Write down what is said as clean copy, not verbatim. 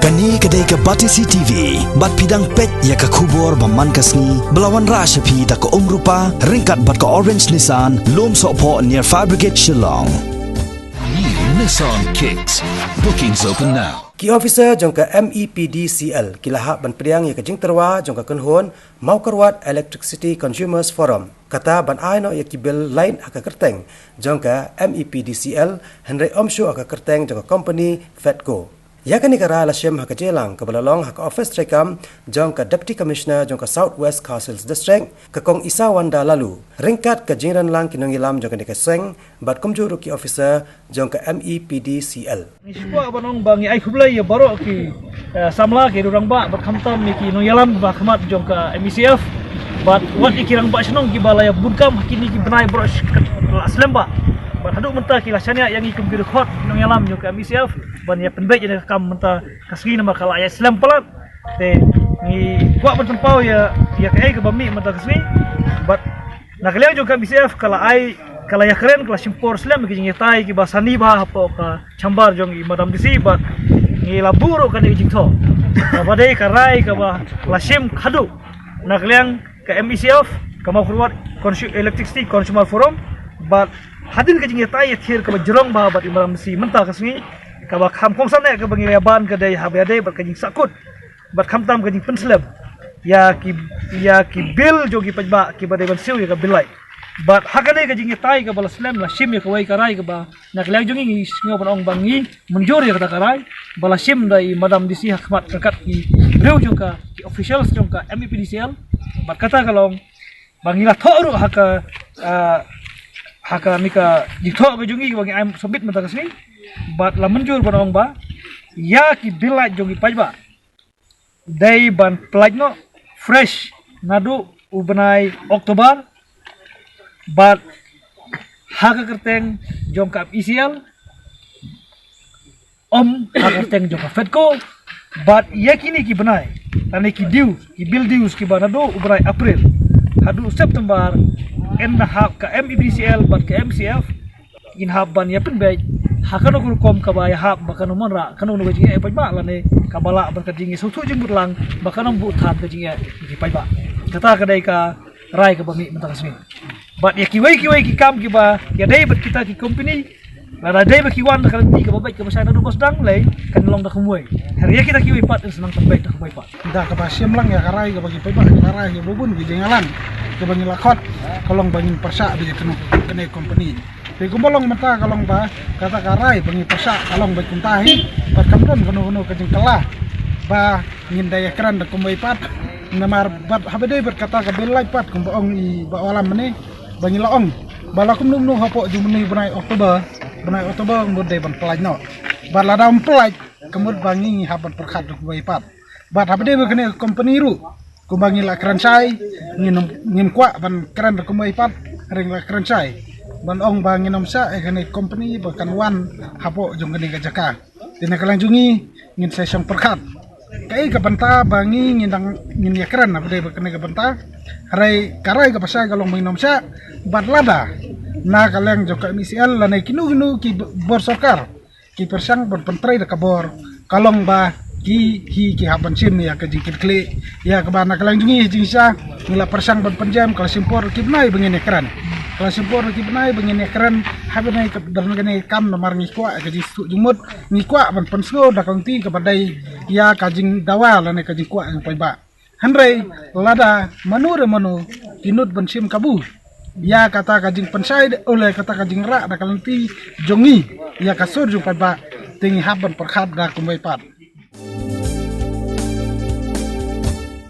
Kani kedai ke Batisi TV, bat pidang pet ya ke kubur baman kasni, belawan rasyapi tak ke rupa, ringkat bat ke Orange Nissan, lom sokpo near Fire Brigade Shillong. New Nissan Kicks. Bookings open now. Key officer jangka MEPDCL kilahak ban priang ya kejing terwa jangka kenhon mau kerwat Electricity Consumers Forum kata ban aino ya kibil lain aka kerteng jangka MEPDCL Henry Omshu aka kerteng jangka company Fedco. Ya kan ikara lasyam haka jelang ke belalong haka office trekam jangka Deputy Commissioner jangka South West Castles District ke kong Isa Wanda lalu ringkat ke jingran lang kinong ilam jangka nikaseng bat kumjuru key officer jangka MEPDCL. Niswa banong bangi ay kublay ya baro ki samla ki durang ba bat khamtam mi ki no yalam ba khamat jongka MECF bat wat ikirang ba senong ki balaya bunkam kini ki benai bro aslam ba bat haduk mentah ki lasanya yang ikum ki record no yalam jongka MECF ban ya penbej ya kam mentah kasgi nama kala ya islam pelat te ni kuat bertempau ya kai ke bami mentah kasgi bat nak liang jongka MECF kala ai kalau ya keren kelas impor Islam ke jingi tai ki basani bah apa ka chambar jong i madam disi bat ni laburo kan i jingtho badai karai ka bah lasim khadu nak liang ke MECF ka mau forward electricity consumer forum bat hadin ke jingi tai thir ka jerong bah bat i madam disi mentah kasni ka bah kham kong sana ka bangi yaban ka dai habade bat ka jing sakut bat kham tam ka jing penslam ya ki bil jogi pajba ki badai ban siu ya ka bilai but hakane ka jingi tai ka balas lem la shim ya kawai karai ka ba nak lang jungi ngo ong bangi munjur ya kata karai balas shim dai madam disi hakmat dekat ki reu jongka ki officials jongka MEPDCL bat kata kalong bangi la thoru haka mika ditho ka jungi bangi am submit mata kasni bat la munjur ong ba ya ki bilai jongi pajba dai ban plajno fresh nadu ubenai Oktober but haka kerteng jongka ECL haka kerteng jongka Fedco but yakini ki benai tane ki bill dues ki banado ubrai April hadu September en hak ka MEPDCL but ka MCF in haban ya penbej haka no kom ka ba ya hab bakano monra kanu no jingi e pajba lane kabala berkat jingi susu jeng butlang bakano bu thap ka jingi ki pajba kata kadai ka rai ka bami mentang sini but ya kiwai ki kam ki ba ya dai bet kita ki company la dai ba ki wan ka ti ka babai ka masana do bosdang lay kan long da khumoi hari ya kita kiwai pat senang terbaik da khumoi pat da ka basyam lang ya karai ka bagi paiba karai ya bubun ki jengalan ka bangi lakot kolong bangin persa bi kene company te kumbolong mata kalong ba kata karai bangi persa kalong ba kuntahi pat kamdon kono ka jengkala ba ngindaya kran da khumoi pat namar bat habede berkata ka belai pat kumboong i ba alam mene bangi laong balakum num hapo jumni benai Oktober mudai ban pelajno bala dam pelaj kemud bangi haban perkhat ku pat bat habede bekene company ru ku bangi la kransai ngim kwa ban kran ku pat ring la kransai ban ong bangi nom sa kene company bakan wan hapo jumni ka jaka dina kalangjungi ngin sesong perkhat kai ka banta bangi ngin yakran habede bekene ka banta harai karai ka pasai kalong minom sa batlada na kaleng joka MCL la nai kinu ki bor sarkar ki persang bon pentrai da kabor kalong ba ki haban sim ya ka jingkit kle ya ka bana kaleng jungi jingsa ngila persang bon penjam kala simpor ki benai bengene kran kala simpor ki benai bengene kran habene ka dan gane kam nomar ngikwa ka jisu jumut ngikwa ban pensgo da konti ka badai ya ka jing dawa la nai ka jingkwa yang paiba Henry lada manu kinut bensim kabu ya kata kajing pensai oleh kata kajing rak da kalanti jongi ya kasur jumpa ba tingi haban perkhat da kumbai pat